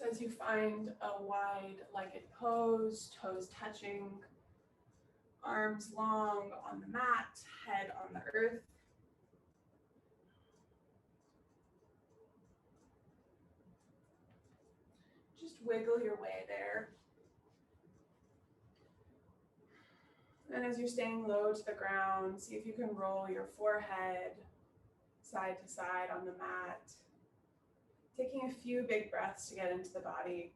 So as you find a wide legged pose, toes touching, arms long on the mat, head on the earth. Just wiggle your way there. And as you're staying low to the ground, see if you can roll your forehead side to side on the mat. Taking a few big breaths to get into the body.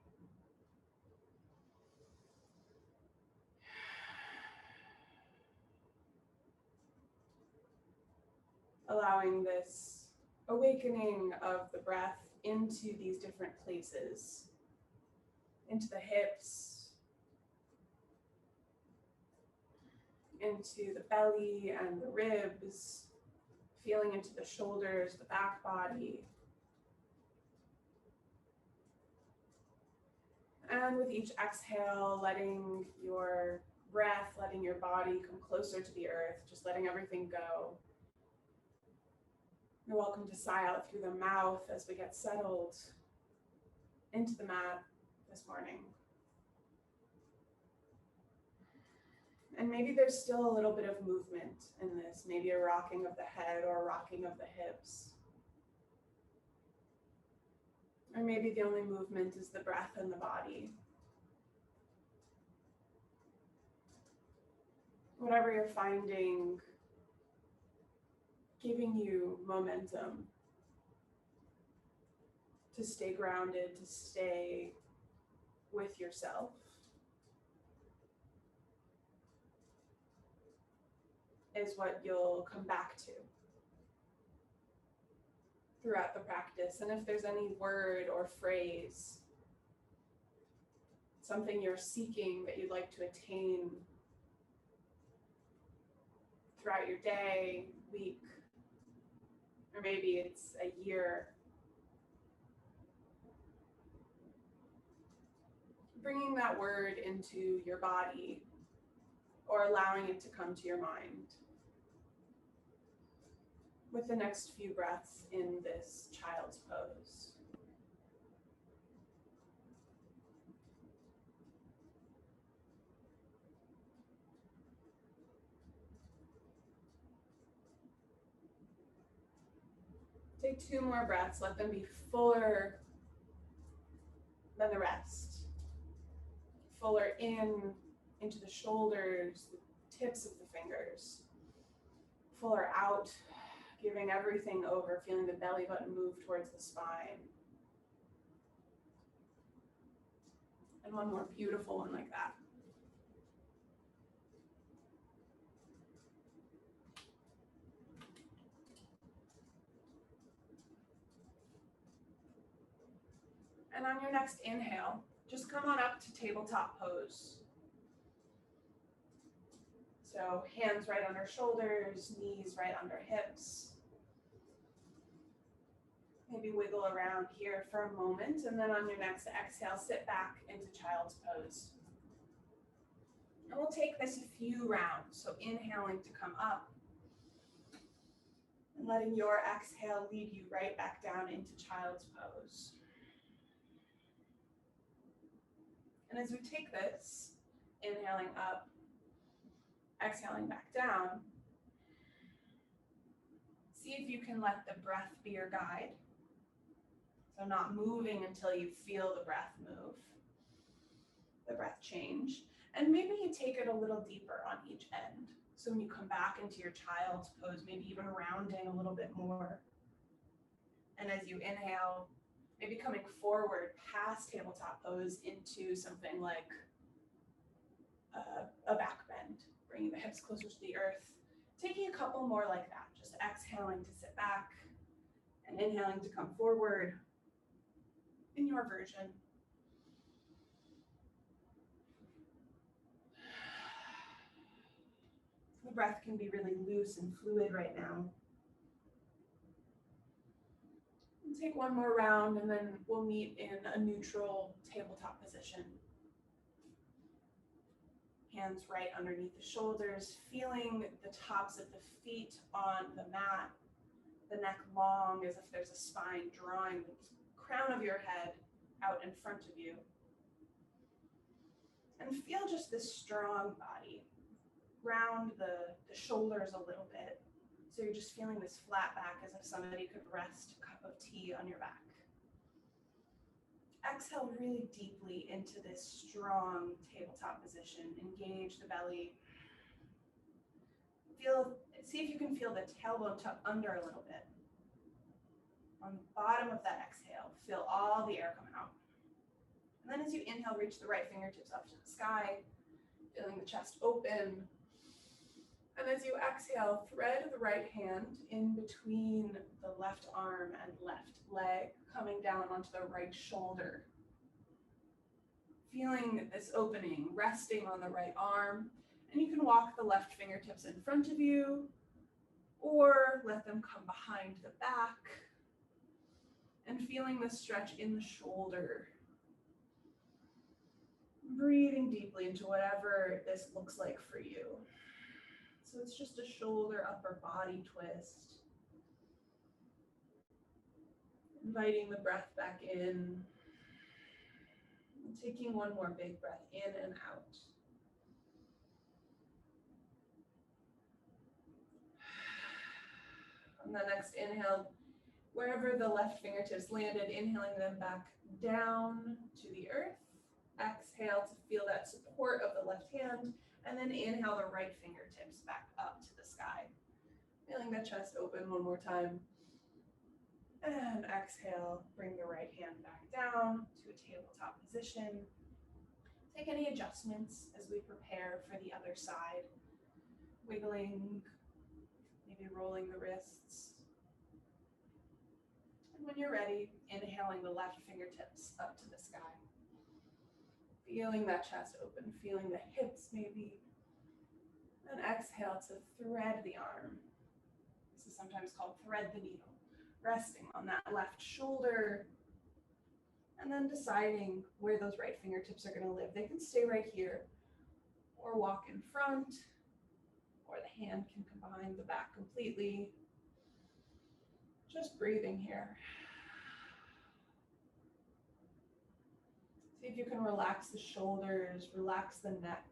Allowing this awakening of the breath into these different places, into the hips, into the belly and the ribs, feeling into the shoulders, the back body. And with each exhale, letting your breath, letting your body come closer to the earth, just letting everything go. You're welcome to sigh out through the mouth as we get settled into the mat this morning. And maybe there's still a little bit of movement in this, maybe a rocking of the head or a rocking of the hips. Or maybe the only movement is the breath and the body. Whatever you're finding giving you momentum to stay grounded, to stay with yourself. Is what you'll come back to throughout the practice. And if there's any word or phrase, something you're seeking that you'd like to attain throughout your day, week, or maybe it's a year, bringing that word into your body or allowing it to come to your mind with the next few breaths in this child's pose. Take 2 more breaths, let them be fuller than the rest. Fuller into the shoulders, the tips of the fingers. Fuller out, giving everything over, feeling the belly button move towards the spine. And one more beautiful one like that. And on your next inhale, just come on up to tabletop pose. So hands right under shoulders, knees right under hips. Maybe wiggle around here for a moment, and then on your next exhale, sit back into child's pose. And we'll take this a few rounds, so inhaling to come up, and letting your exhale lead you right back down into child's pose. And as we take this, inhaling up, exhaling back down, see if you can let the breath be your guide. So not moving until you feel the breath move, the breath change. And maybe you take it a little deeper on each end. So when you come back into your child's pose, maybe even rounding a little bit more. And as you inhale, maybe coming forward past tabletop pose into something like a back bend, bringing the hips closer to the earth. Taking a couple more like that, just exhaling to sit back and inhaling to come forward in your version. The breath can be really loose and fluid right now. We'll take one more round and then we'll meet in a neutral tabletop position. Hands right underneath the shoulders, feeling the tops of the feet on the mat, the neck long as if there's a spine drawing the crown of your head out in front of you. And feel just this strong body. Round the shoulders a little bit. So you're just feeling this flat back as if somebody could rest a cup of tea on your back. Exhale really deeply into this strong tabletop position. Engage the belly. See if you can feel the tailbone tuck under a little bit. On the bottom of that exhale, feel all the air come out. And then as you inhale, reach the right fingertips up to the sky, feeling the chest open. And as you exhale, thread the right hand in between the left arm and left leg, coming down onto the right shoulder. Feeling this opening, resting on the right arm. And you can walk the left fingertips in front of you, or let them come behind the back. And feeling the stretch in the shoulder. Breathing deeply into whatever this looks like for you. So it's just a shoulder, upper body twist. Inviting the breath back in. And taking one more big breath in and out. On the next inhale, wherever the left fingertips landed, inhaling them back down to the earth. Exhale to feel that support of the left hand, and then inhale the right fingertips back up to the sky. Feeling the chest open one more time. And exhale, bring the right hand back down to a tabletop position. Take any adjustments as we prepare for the other side. Wiggling, maybe rolling the wrists. And when you're ready, inhaling the left fingertips up to the sky. Feeling that chest open, feeling the hips maybe. And exhale to thread the arm. This is sometimes called thread the needle. Resting on that left shoulder. And then deciding where those right fingertips are going to live. They can stay right here, or walk in front, or the hand can come behind the back completely. Just breathing here. See if you can relax the shoulders, relax the neck.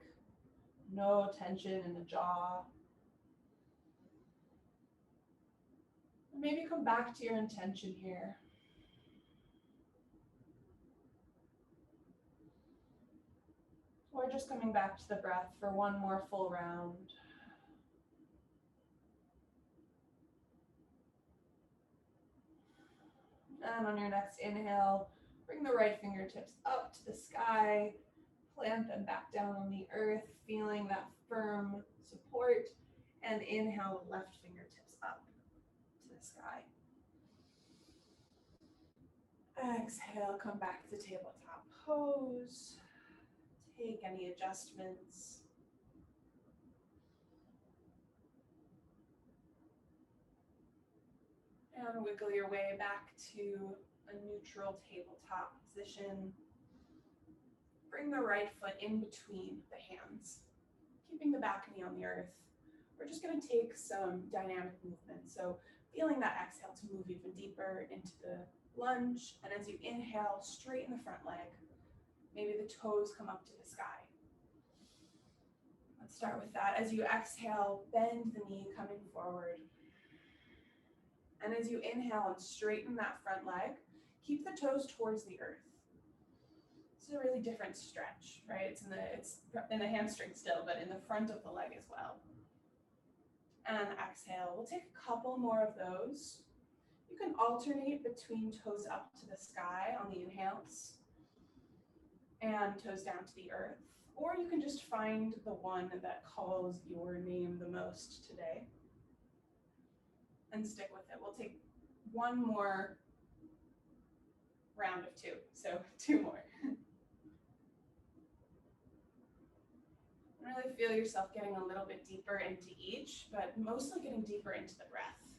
No tension in the jaw. And maybe come back to your intention here. Or just coming back to the breath for one more full round. And on your next inhale, bring the right fingertips up to the sky, plant them back down on the earth, feeling that firm support, and inhale the left fingertips up to the sky. Exhale, come back to tabletop pose. Take any adjustments. And wiggle your way back to a neutral tabletop position. Bring the right foot in between the hands, keeping the back knee on the earth. We're just going to take some dynamic movement. So feeling that exhale to move even deeper into the lunge. And as you inhale, straighten the front leg. Maybe the toes come up to the sky. Let's start with that. As you exhale, bend the knee coming forward. And as you inhale and straighten that front leg, keep the toes towards the earth. This is a really different stretch, right? It's in the hamstring still, but in the front of the leg as well. And exhale. We'll take a couple more of those. You can alternate between toes up to the sky on the inhales and toes down to the earth. Or you can just find the one that calls your name the most today and stick with it. We'll take one more round of two, so two more. Really feel yourself getting a little bit deeper into each, but mostly getting deeper into the breath.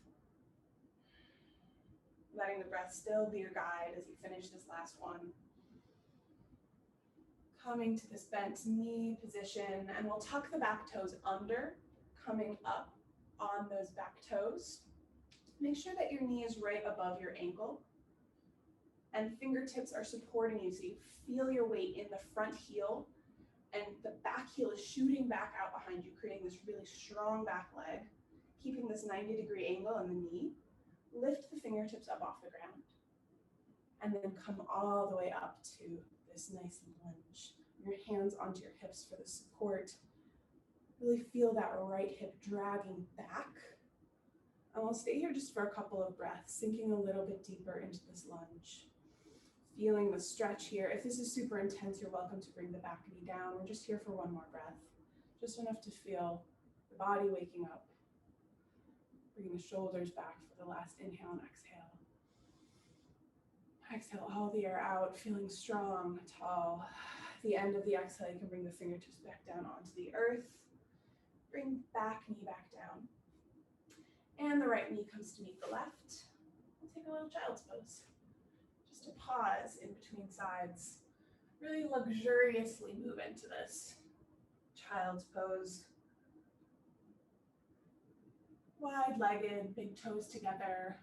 Letting the breath still be your guide as you finish this last one. Coming to this bent knee position, and we'll tuck the back toes under, coming up on those back toes. Make sure that your knee is right above your ankle. and fingertips are supporting you, so you feel your weight in the front heel, and the back heel is shooting back out behind you, creating this really strong back leg, keeping this 90-degree angle in the knee. Lift the fingertips up off the ground, and then come all the way up to this nice lunge. Your hands onto your hips for the support. Really feel that right hip dragging back. And we'll stay here just for a couple of breaths, sinking a little bit deeper into this lunge. Feeling the stretch here. If this is super intense, you're welcome to bring the back knee down. We're just here for one more breath. Just enough to feel the body waking up. Bring the shoulders back for the last inhale and exhale. Exhale all the air out, feeling strong, tall. At the end of the exhale, you can bring the fingertips back down onto the earth. Bring back knee back down. And the right knee comes to meet the left. We'll take a little child's pose. Just a pause in between sides. Really luxuriously move into this child's pose. Wide-legged, big toes together.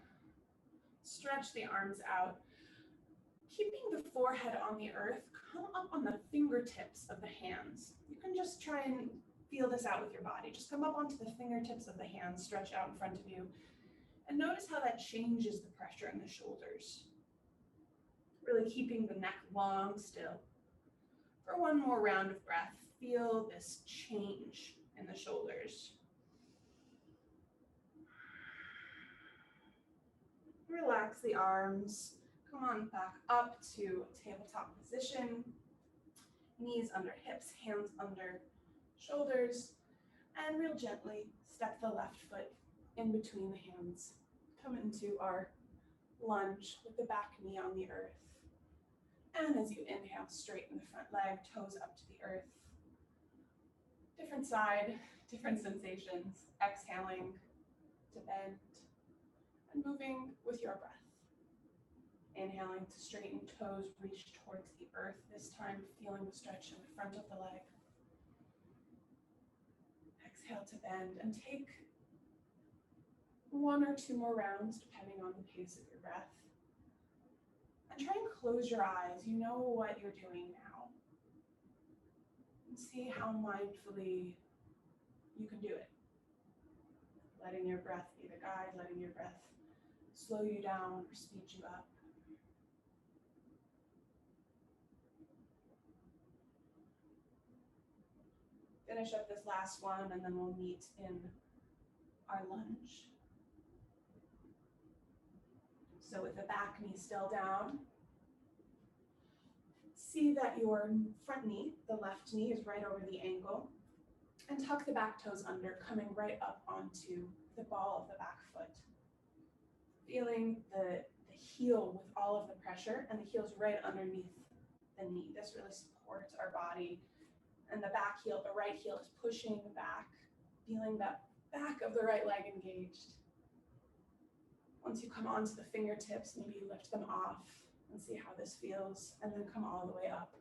Stretch the arms out. Keeping the forehead on the earth, come up on the fingertips of the hands. You can just try and feel this out with your body. Just come up onto the fingertips of the hands, stretch out in front of you, and notice how that changes the pressure in the shoulders. Really keeping the neck long still. For one more round of breath, feel this change in the shoulders. Relax the arms. Come on back up to tabletop position. Knees under hips, hands under shoulders, and real gently step the left foot in between the hands. Come into our lunge with the back knee on the earth. And as you inhale, straighten the front leg, toes up to the earth. Different side, different sensations. Exhaling to bend and moving with your breath. Inhaling to straighten toes, reach towards the earth, this time feeling the stretch in the front of the leg. Exhale to bend and take one or two more rounds depending on the pace of your breath. And try and close your eyes. You know what you're doing now. And see how mindfully you can do it. Letting your breath be the guide, letting your breath slow you down or speed you up. Finish up this last one and then we'll meet in our lunge. So with the back knee still down, see that your front knee, the left knee, is right over the ankle, and tuck the back toes under, coming right up onto the ball of the back foot. Feeling the heel with all of the pressure, and the heel's right underneath the knee. This really supports our body. And the back heel, the right heel, is pushing back, feeling that back of the right leg engaged. Once you come onto the fingertips, maybe you lift them off and see how this feels, and then come all the way up.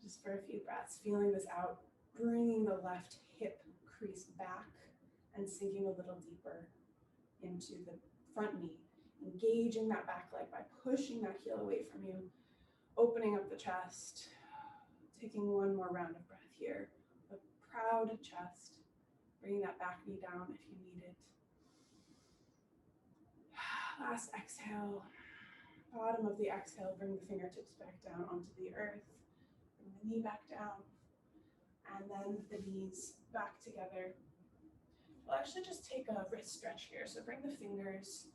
Just for a few breaths, feeling this out, bringing the left hip crease back and sinking a little deeper into the front knee, engaging that back leg by pushing that heel away from you, opening up the chest, taking one more round of breath here. A proud chest, bringing that back knee down if you need it. Last exhale, bottom of the exhale, bring the fingertips back down onto the earth, bring the knee back down, and then the knees back together. We'll actually just take a wrist stretch here. So bring the fingers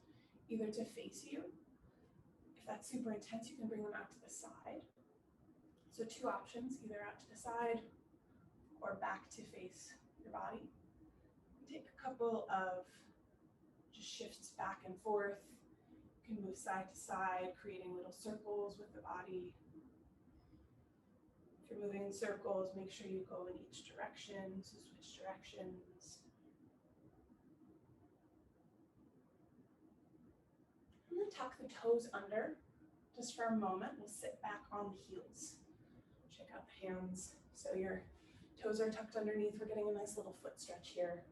either to face you. If that's super intense, you can bring them out to the side. So two options, either out to the side or back to face your body. Take a couple of just shifts back and forth. You can move side to side, creating little circles with the body. If you're moving in circles, make sure you go in each direction, so switch directions. I'm going to tuck the toes under just for a moment. We'll sit back on the heels. Check out the hands. So your toes are tucked underneath. We're getting a nice little foot stretch here.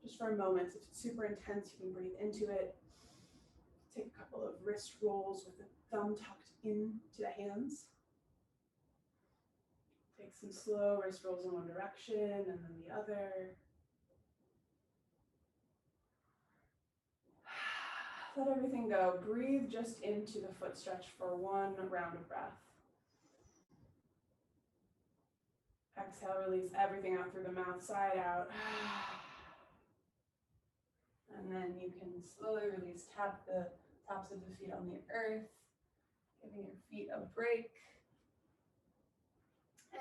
Just for a moment. If it's super intense, you can breathe into it. Take a couple of wrist rolls with the thumb tucked into the hands. Take some slow wrist rolls in one direction and then the other. Let everything go. Breathe just into the foot stretch for one round of breath. Exhale, release everything out through the mouth, side out. And then you can slowly release, tap the tops of the feet on the earth, giving your feet a break.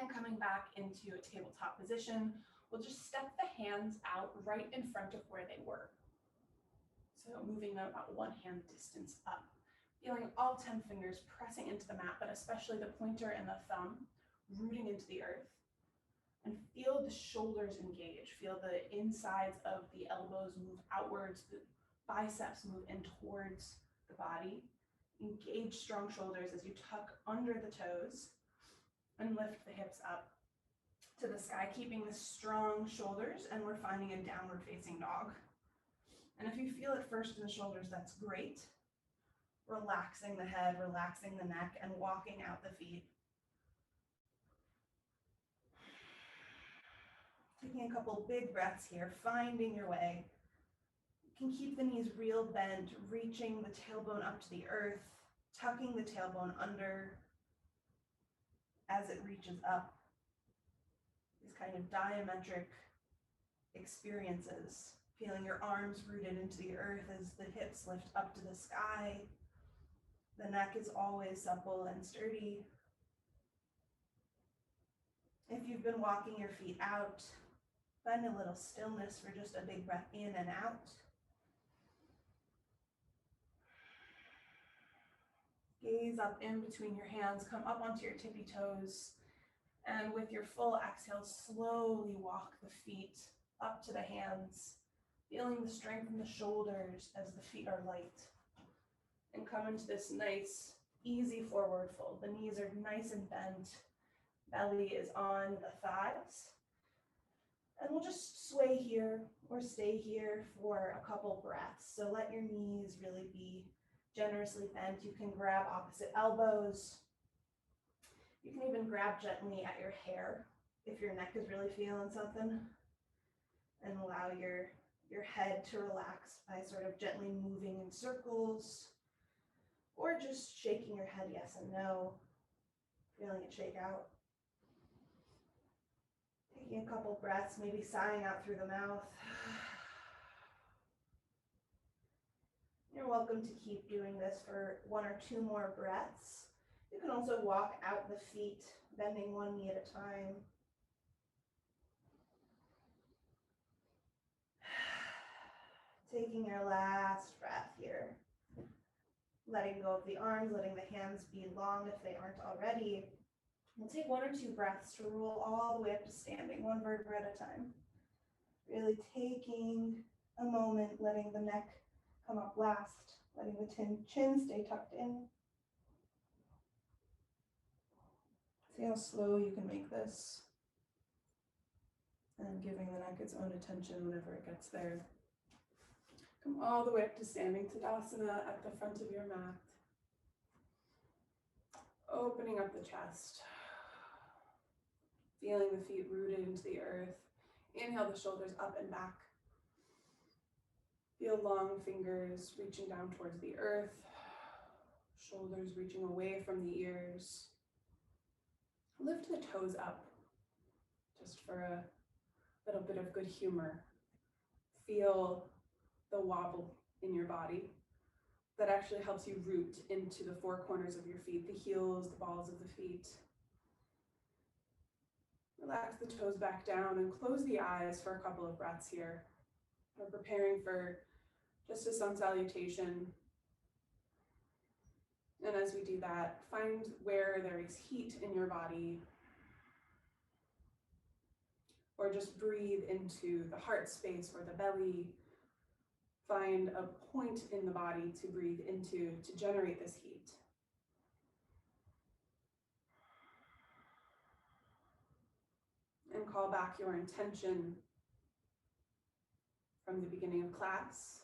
And coming back into a tabletop position, we'll just step the hands out right in front of where they were. So moving them about one hand distance up, feeling all 10 fingers pressing into the mat, but especially the pointer and the thumb rooting into the earth. And feel the shoulders engage. Feel the insides of the elbows move outwards, the biceps move in towards the body. Engage strong shoulders as you tuck under the toes and lift the hips up to the sky, keeping the strong shoulders, and we're finding a downward facing dog. And if you feel it first in the shoulders, that's great. Relaxing the head, relaxing the neck, and walking out the feet. Taking a couple big breaths here, finding your way. You can keep the knees real bent, reaching the tailbone up to the earth, tucking the tailbone under as it reaches up. These kind of diametric experiences, feeling your arms rooted into the earth as the hips lift up to the sky. The neck is always supple and sturdy. If you've been walking your feet out, find a little stillness for just a big breath in and out. Gaze up in between your hands, come up onto your tippy toes, and with your full exhale, slowly walk the feet up to the hands, feeling the strength in the shoulders as the feet are light. And come into this nice, easy forward fold. The knees are nice and bent, belly is on the thighs. And we'll just sway here or stay here for a couple breaths. So let your knees really be generously bent. You can grab opposite elbows. You can even grab gently at your hair if your neck is really feeling something. And allow your head to relax by sort of gently moving in circles. Or just shaking your head yes and no. Feeling it shake out. Taking a couple breaths, maybe sighing out through the mouth. You're welcome to keep doing this for 1 or 2 more breaths. You can also walk out the feet, bending one knee at a time. Taking your last breath here. Letting go of the arms, letting the hands be long if they aren't already. We'll take 1 or 2 breaths to roll all the way up to standing, 1 vertebra at a time. Really taking a moment, letting the neck come up last, letting the chin stay tucked in. See how slow you can make this. And giving the neck its own attention whenever it gets there. Come all the way up to standing Tadasana at the front of your mat. Opening up the chest. Feeling the feet rooted into the earth. Inhale the shoulders up and back. Feel long fingers reaching down towards the earth. Shoulders reaching away from the ears. Lift the toes up, just for a little bit of good humor. Feel the wobble in your body. That actually helps you root into the 4 corners of your feet, the heels, the balls of the feet. Relax the toes back down and close the eyes for a couple of breaths here. We're preparing for just a sun salutation. And as we do that, find where there is heat in your body, or just breathe into the heart space or the belly. Find a point in the body to breathe into to generate this heat. And call back your intention from the beginning of class.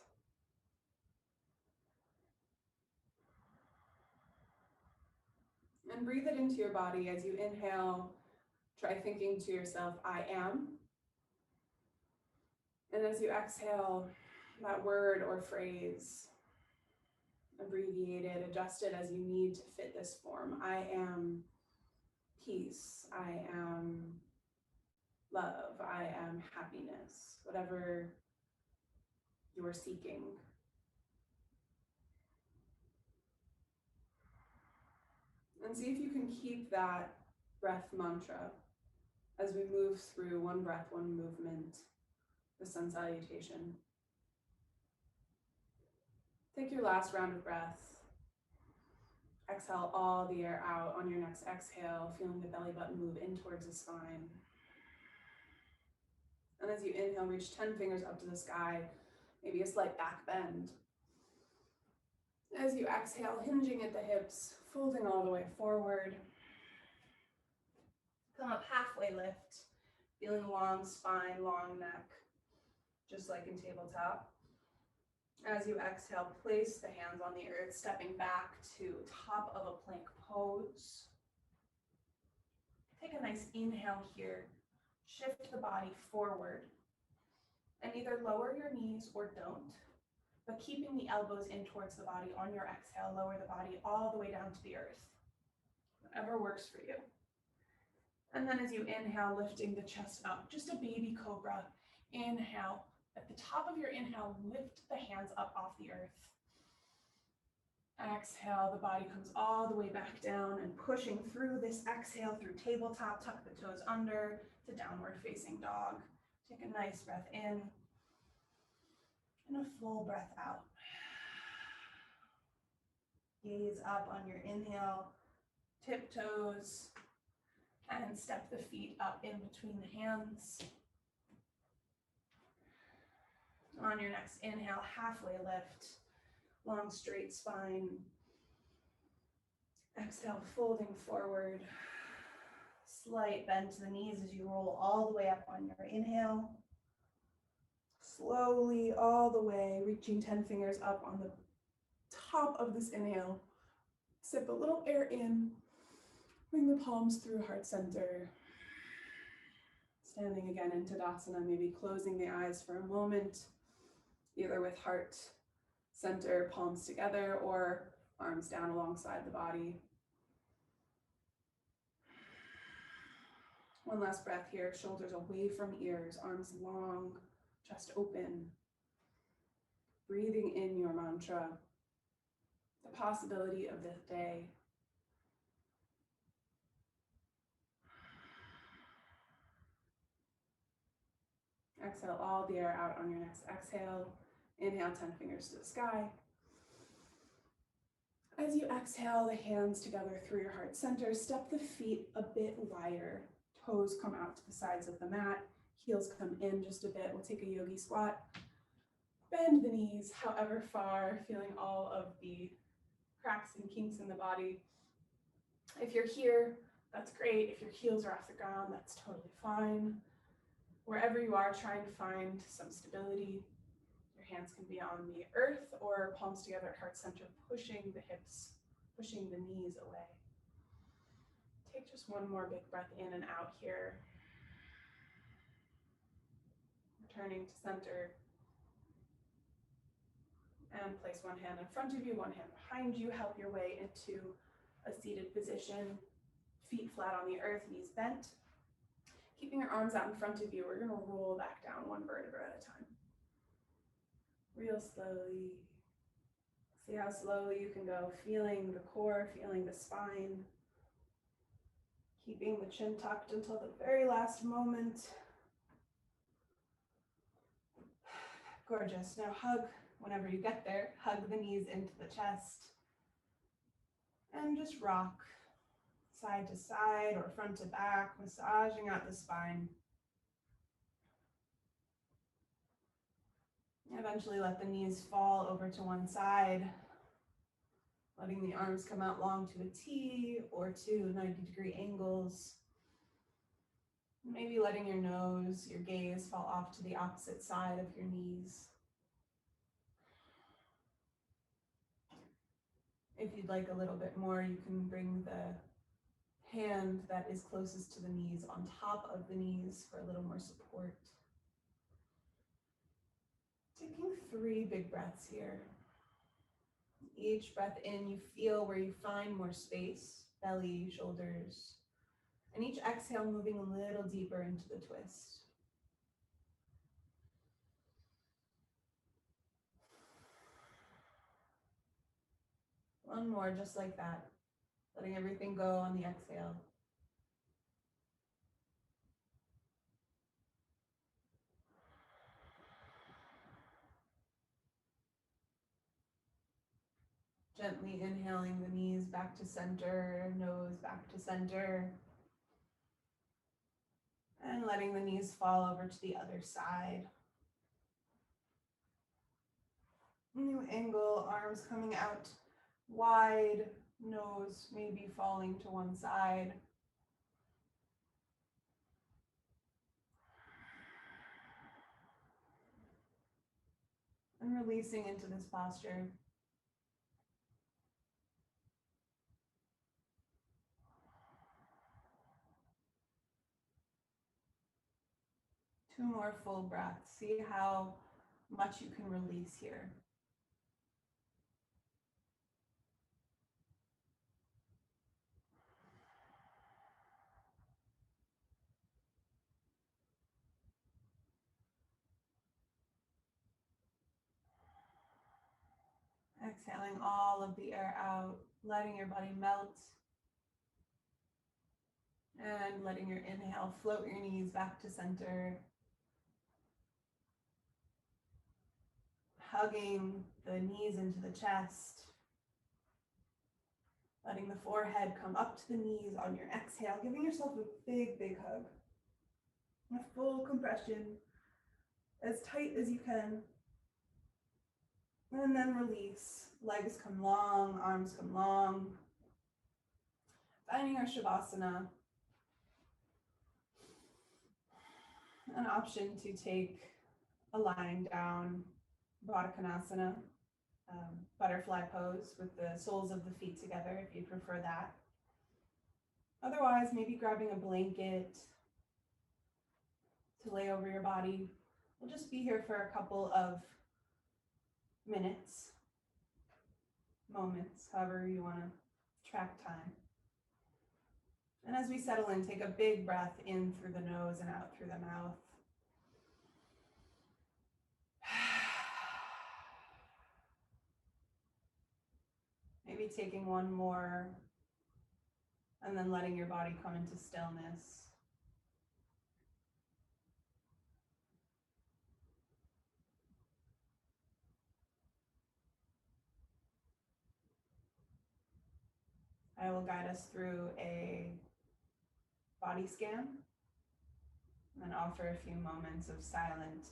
And breathe it into your body. As you inhale, try thinking to yourself, I am. And as you exhale, that word or phrase, abbreviate it, adjust it as you need to fit this form. I am peace. I am love. I am happiness. Whatever you are seeking. And see if you can keep that breath mantra as we move through one breath, one movement, the sun salutation. Take your last round of breath. Exhale all the air out. On your next exhale, feeling the belly button move in towards the spine. And as you inhale, reach 10 fingers up to the sky, maybe a slight back bend. As you exhale, hinging at the hips, folding all the way forward. Come up halfway lift, feeling long spine, long neck, just like in tabletop. As you exhale, place the hands on the earth, stepping back to top of a plank pose. Take a nice inhale here. Shift the body forward and either lower your knees or don't, but keeping the elbows in towards the body. On your exhale, lower the body all the way down to the earth. Whatever works for you. And then as you inhale, lifting the chest up, just a baby cobra. Inhale. At the top of your inhale, lift the hands up off the earth. Exhale, the body comes all the way back down and pushing through this exhale through tabletop, tuck the toes under to downward facing dog. Take a nice breath in and a full breath out. Gaze up on your inhale, tiptoes, and step the feet up in between the hands. On your next inhale, halfway lift, long straight spine. Exhale, folding forward. Slight bend to the knees as you roll all the way up on your inhale. Slowly all the way, reaching 10 fingers up on the top of this inhale. Sip a little air in. Bring the palms through heart center. Standing again in Tadasana, maybe closing the eyes for a moment, either with heart center, palms together, or arms down alongside the body. One last breath here, shoulders away from ears, arms long, chest open. Breathing in your mantra, the possibility of this day. Exhale all the air out on your next exhale. Inhale, 10 fingers to the sky. As you exhale, the hands together through your heart center. Step the feet a bit wider. Toes come out to the sides of the mat. Heels come in just a bit. We'll take a yogi squat. Bend the knees however far, feeling all of the cracks and kinks in the body. If you're here, that's great. If your heels are off the ground, that's totally fine. Wherever you are, trying to find some stability. Your hands can be on the earth or palms together at heart center, pushing the hips, pushing the knees away. Take just one more big breath in and out here. Returning to center. And place one hand in front of you, one hand behind you. Help your way into a seated position. Feet flat on the earth, knees bent. Keeping your arms out in front of you, we're going to roll back down one vertebra at a time. Real slowly. See how slowly you can go, feeling the core, feeling the spine. Keeping the chin tucked until the very last moment. Gorgeous. Now hug, whenever you get there, hug the knees into the chest. And just rock side to side or front to back, massaging out the spine. Eventually let the knees fall over to one side, letting the arms come out long to a T or to 90-degree angles. Maybe letting your nose, your gaze fall off to the opposite side of your knees. If you'd like a little bit more, you can bring the hand that is closest to the knees on top of the knees for a little more support. Taking 3 big breaths here. Each breath in, you feel where you find more space, belly, shoulders, and each exhale moving a little deeper into the twist. One more, just like that. Letting everything go on the exhale. Gently inhaling the knees back to center, nose back to center. And letting the knees fall over to the other side. New angle, arms coming out wide, nose maybe falling to one side. And releasing into this posture. Two more full breaths. See how much you can release here. Exhaling all of the air out, letting your body melt. And letting your inhale float your knees back to center. Hugging the knees into the chest. Letting the forehead come up to the knees on your exhale, giving yourself a big, big hug. A full compression, as tight as you can. And then release. Legs come long, arms come long. Finding our Shavasana. An option to take a lying down Baddha Konasana, butterfly pose with the soles of the feet together if you prefer that. Otherwise, maybe grabbing a blanket to lay over your body. We'll just be here for a couple of minutes, moments, however you want to track time. And as we settle in, take a big breath in through the nose and out through the mouth. Maybe taking one more and then letting your body come into stillness. I will guide us through a body scan and offer a few moments of silent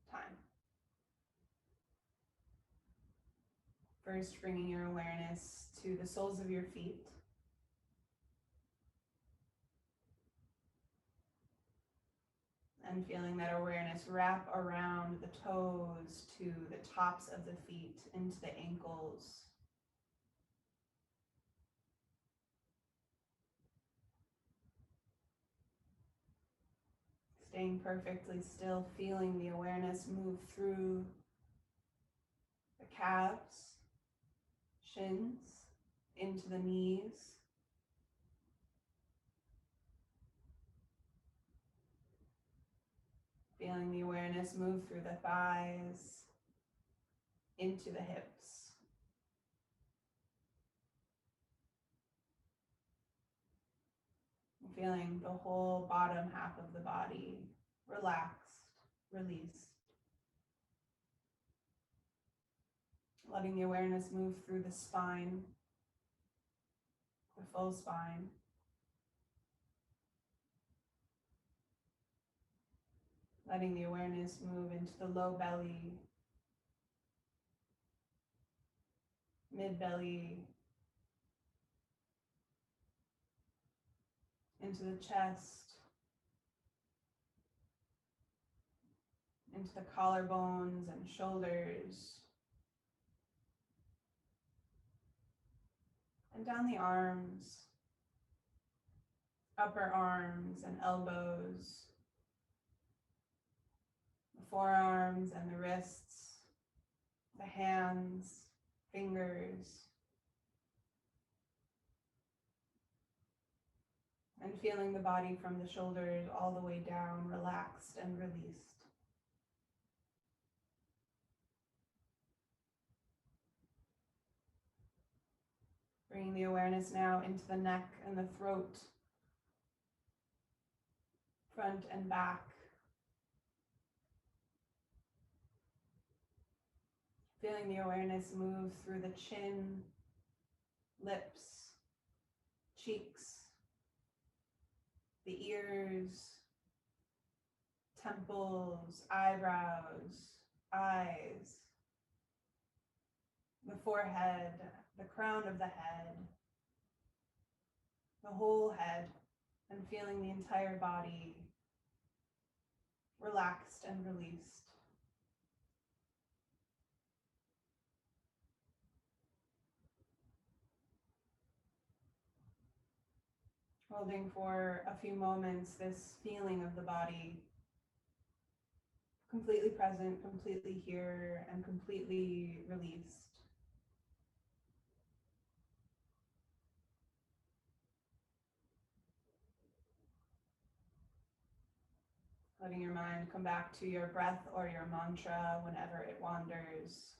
time. First, bringing your awareness to the soles of your feet. And feeling that awareness wrap around the toes to the tops of the feet into the ankles. Staying perfectly still, feeling the awareness move through the calves, shins, into the knees. Feeling the awareness move through the thighs, into the hips. Feeling the whole bottom half of the body relaxed, released. Letting the awareness move through the spine, the full spine. Letting the awareness move into the low belly, mid belly, into the chest, into the collarbones and shoulders, and down the arms, upper arms and elbows, the forearms and the wrists, the hands, fingers, and feeling the body from the shoulders all the way down, relaxed and released. Bringing the awareness now into the neck and the throat, front and back. Feeling the awareness move through the chin, lips, cheeks, the ears, temples, eyebrows, eyes, the forehead, the crown of the head, the whole head, and feeling the entire body relaxed and released. Holding for a few moments this feeling of the body completely present, completely here, and completely released. Letting your mind come back to your breath or your mantra whenever it wanders.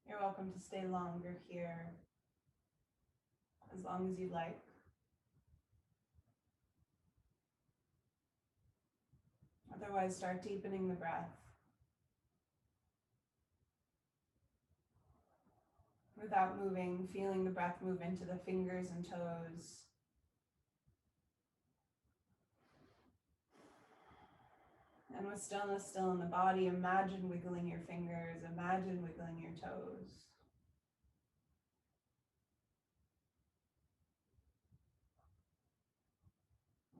You're welcome to stay longer here, as long as you like. Otherwise, start deepening the breath. Without moving, feeling the breath move into the fingers and toes. And with stillness still in the body, imagine wiggling your fingers, imagine wiggling your toes.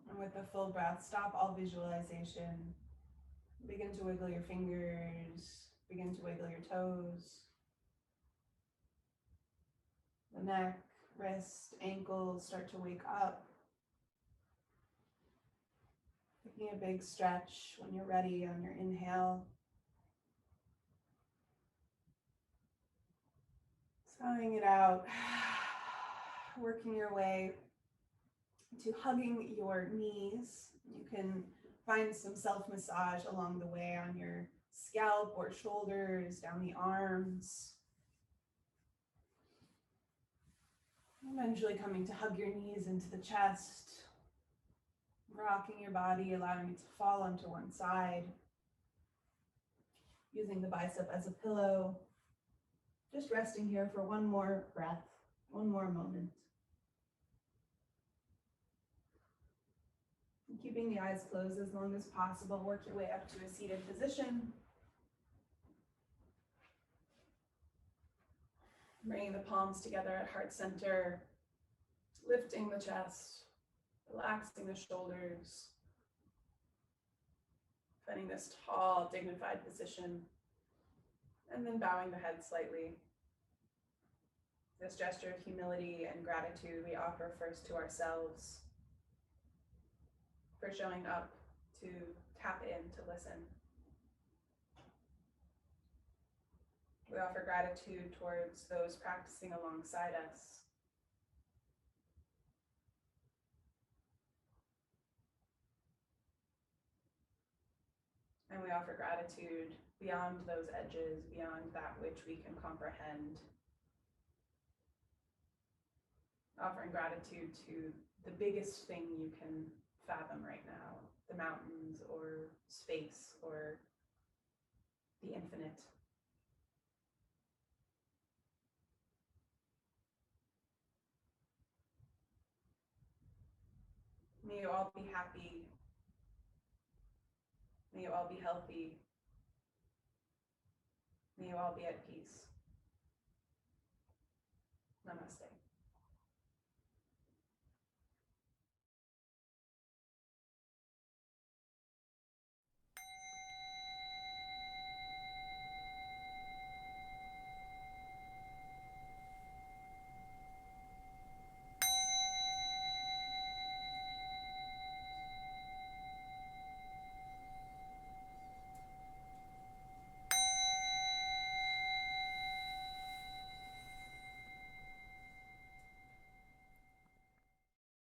And with the full breath, stop all visualization. Begin to wiggle your fingers, begin to wiggle your toes. The neck, wrist, ankles start to wake up. Taking a big stretch when you're ready on your inhale. Sighing it out. Working your way to hugging your knees. You can find some self-massage along the way on your scalp or shoulders, down the arms. Eventually coming to hug your knees into the chest, rocking your body, allowing it to fall onto one side, using the bicep as a pillow, just resting here for one more breath, one more moment. And keeping the eyes closed as long as possible, work your way up to a seated position. Bringing the palms together at heart center, lifting the chest, relaxing the shoulders, finding this tall, dignified position, and then bowing the head slightly. This gesture of humility and gratitude we offer first to ourselves for showing up to tap in, to listen. We offer gratitude towards those practicing alongside us. And we offer gratitude beyond those edges, beyond that which we can comprehend. Offering gratitude to the biggest thing you can fathom right now, the mountains or space or the infinite. May you all be happy. May you all be healthy. May you all be at peace. Namaste.